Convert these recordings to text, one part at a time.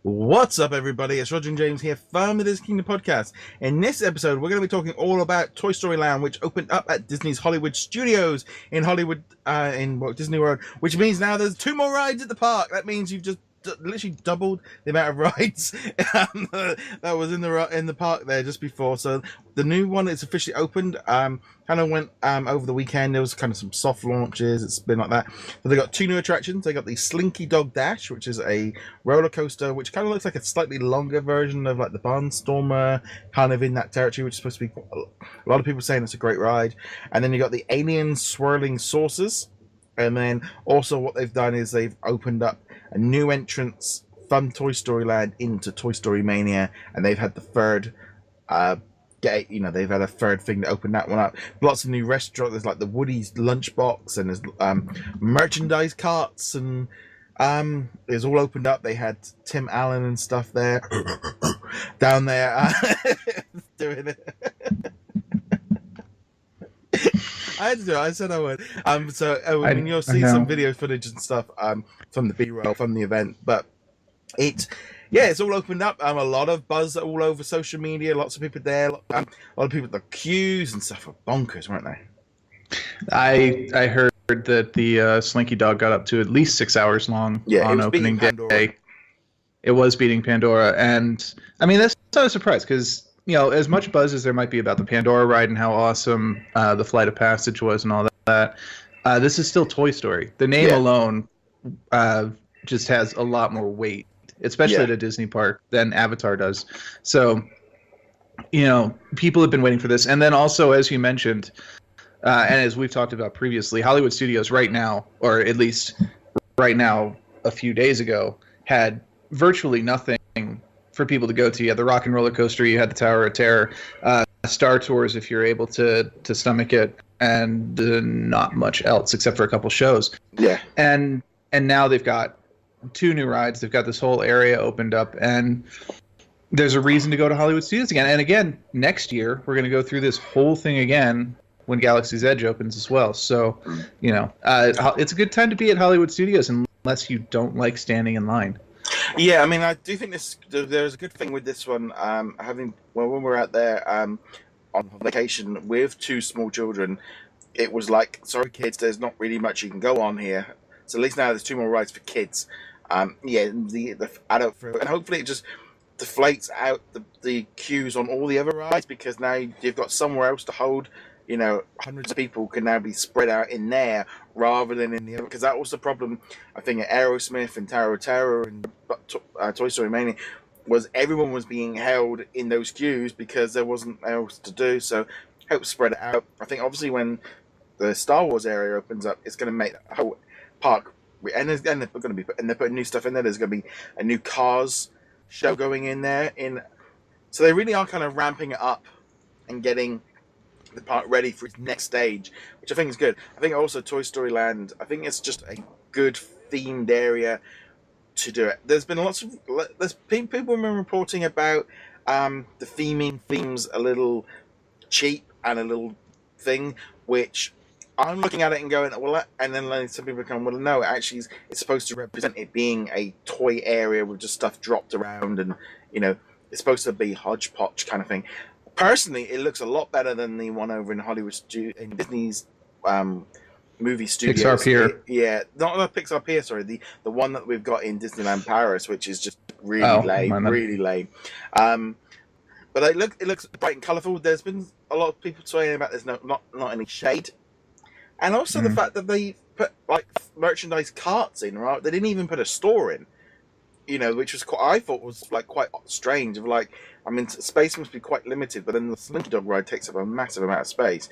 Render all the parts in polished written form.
What's up, everybody? It's Roger and James here from the DisKingdom Podcast. In this episode, we're going to be talking all about Toy Story Land, which opened up at Disney's Hollywood Studios in Hollywood, in Disney World, which means now there's 2 more rides at the park. That means you've just literally doubled the amount of rides that was in the park there just before. So the new one is officially opened. Kind of went over the weekend. There was kind of some soft launches. It's been like that. So they got 2 new attractions. They got the Slinky Dog Dash, which is a roller coaster, which kind of looks like a slightly longer version of like the Barnstormer, kind of in that territory, which is supposed to be a lot of people saying it's a great ride. And then you got the Alien Swirling Saucers. And then also what they've done is they've opened up a new entrance from Toy Story Land into Toy Story Mania, and they've had the third gate. They've had a third thing to open that one up. Lots of new restaurants. There's like the Woody's Lunchbox, and there's merchandise carts, and it's all opened up. They had Tim Allen and stuff there down there doing it. I had to do it. I said I would. You'll see some video footage and stuff from the B-roll from the event. But it's all opened up. A lot of buzz all over social media. Lots of people there. A lot of people at the queues and stuff were bonkers, weren't they? I heard that the Slinky Dog got up to at least 6 hours long on opening day. It was beating Pandora, and I mean that's not a surprise because. As much buzz as there might be about the Pandora ride and how awesome the Flight of Passage was and all that, this is still Toy Story. The name alone just has a lot more weight, especially at a Disney park, than Avatar does. So, people have been waiting for this. And then also, as you mentioned, and as we've talked about previously, Hollywood Studios right now, or at least right now a few days ago, had virtually nothing for people to go to. You had the Rock and Roller Coaster, you had the Tower of Terror, Star Tours if you're able to stomach it, and not much else except for a couple shows. Yeah. And now they've got 2 new rides. They've got this whole area opened up, and there's a reason to go to Hollywood Studios again. And again, next year we're going to go through this whole thing again when Galaxy's Edge opens as well. So, it's a good time to be at Hollywood Studios unless you don't like standing in line. Yeah, I mean, I do think there's a good thing with this one. When we're out there on vacation with 2 small children, it was like, sorry kids, there's not really much you can go on here. So at least now there's 2 more rides for kids. The adult fruit, and hopefully it just deflates out the queues on all the other rides, because now you've got somewhere else to hold. Hundreds of people can now be spread out in there rather than in the other. Because that was the problem, I think, at Aerosmith and Tower of Terror and Toy Story Mania, was everyone was being held in those queues because there wasn't else to do. So help spread it out. I think obviously when the Star Wars area opens up, it's going to make the whole park. And they're going to be they're putting new stuff in there. There's going to be a new Cars show going in there. So they really are kind of ramping it up and getting the park ready for its next stage, which I think is good. I think also Toy Story Land, I think it's just a good themed area to do it. There's been people have been reporting about the themes a little cheap and a little thing, which I'm looking at it and going, well, and then some people come, well, no, actually it's supposed to represent it being a toy area with just stuff dropped around, and it's supposed to be hodgepodge kind of thing. Personally, it looks a lot better than the one over in Hollywood in Disney's movie studios. Pixar Pier. Not Pixar Pier, sorry. The one that we've got in Disneyland Paris, which is just really lame. But it looks bright and colourful. There's been a lot of people saying about there's not any shade, and also the fact that they put like merchandise carts in. Right, they didn't even put a store in. Which was I thought was quite strange. Space must be quite limited, but then the Slinky Dog ride takes up a massive amount of space.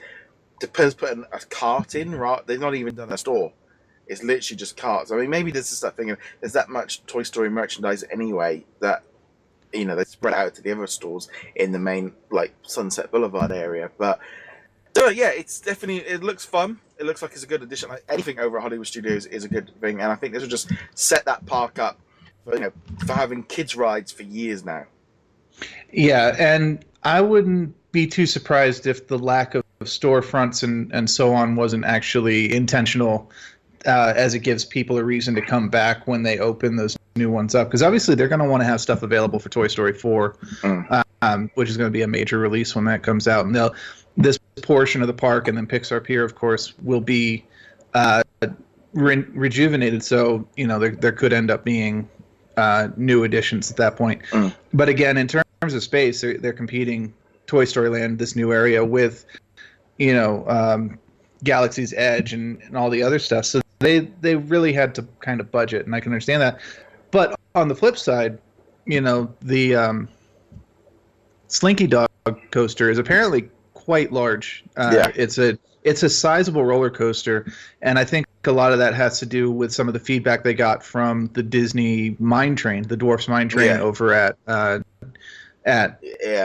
To put a cart in, right? They've not even done a store. It's literally just carts. I mean, maybe there's just that thing. There's that much Toy Story merchandise anyway that they spread out to the other stores in the main Sunset Boulevard area. But it's definitely, it looks fun. It looks like it's a good addition. Anything over at Hollywood Studios is a good thing, and I think this will just set that park up for having kids rides for years now. Yeah, and I wouldn't be too surprised if the lack of storefronts and so on wasn't actually intentional as it gives people a reason to come back when they open those new ones up. Because obviously they're going to want to have stuff available for Toy Story 4, which is going to be a major release when that comes out. And this portion of the park and then Pixar Pier, of course, will be rejuvenated. So, there could end up being new additions at that point. But again, in terms of space, they're competing Toy Story Land, this new area, with, Galaxy's Edge and all the other stuff. So they really had to kind of budget, and I can understand that. But on the flip side, the Slinky Dog Coaster is apparently quite large. It's a sizable roller coaster, and I think a lot of that has to do with some of the feedback they got from the Disney Mine Train, the Dwarfs Mine Train over at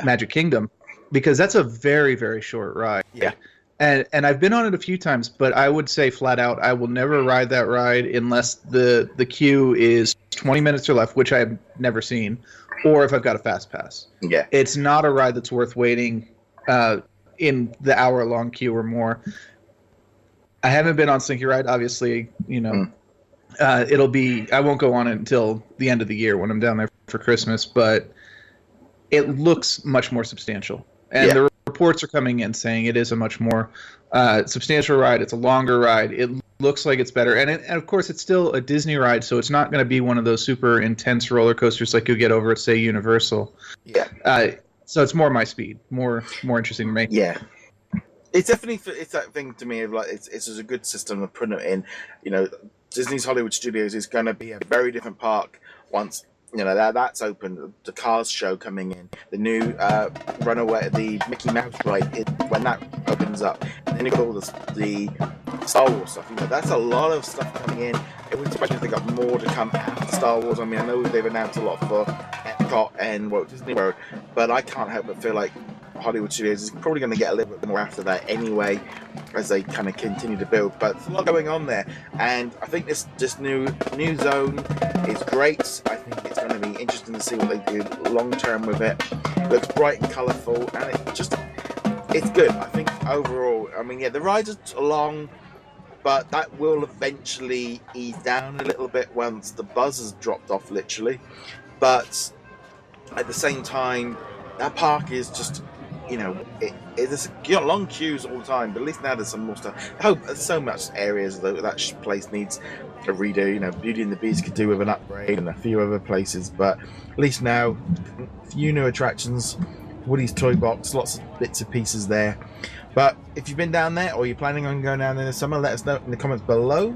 Magic Kingdom, because that's a very, very short ride. Yeah. And I've been on it a few times, but I would say flat out, I will never ride that ride unless the queue is 20 minutes or less, which I've never seen, or if I've got a fast pass. Yeah. It's not a ride that's worth waiting in the hour-long queue or more. I haven't been on Slinky Ride, obviously. It'll be. I won't go on it until the end of the year when I'm down there for Christmas, but it looks much more substantial, and the reports are coming in saying it is a much more substantial ride. It's a longer ride. It looks like it's better, and of course, it's still a Disney ride, so it's not going to be one of those super intense roller coasters like you get over at, say, Universal. Yeah. So it's more my speed, more interesting to me. Yeah. It's definitely that thing to me of like it's a good system of putting it in. Disney's Hollywood Studios is going to be a very different park once that's open. The Cars show coming in, the new Runaway, the Mickey Mouse ride when that opens up, and then you got all the Star Wars stuff. That's a lot of stuff coming in. It would especially if they got more to come after Star Wars. I mean, I know they've announced a lot for Epcot and Walt Disney World, but I can't help but feel like Hollywood Studios is probably going to get a little bit more after that anyway, as they kind of continue to build. But there's a lot going on there, and I think this new zone is great. I think it's going to be interesting to see what they do long term with it. It looks bright and colourful, and it's good. I think overall, I mean, the rides are long, but that will eventually ease down a little bit once the buzz has dropped off, literally. But at the same time, that park is just, there's long queues all the time, but at least now there's some more stuff. I hope there's so much areas that place needs a redo. Beauty and the Beast could do with an upgrade, and a few other places, but at least now, a few new attractions, Woody's Toy Box, lots of bits and pieces there. But if you've been down there, or you're planning on going down there in the summer, let us know in the comments below.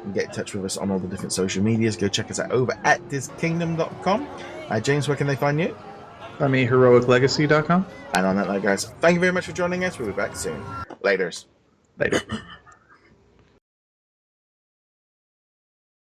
And get in touch with us on all the different social medias. Go check us out over at DisKingdom.com. James, where can they find you? Find me heroiclegacy.com. And on that note, guys, thank you very much for joining us. We'll be back soon. Laters. Later.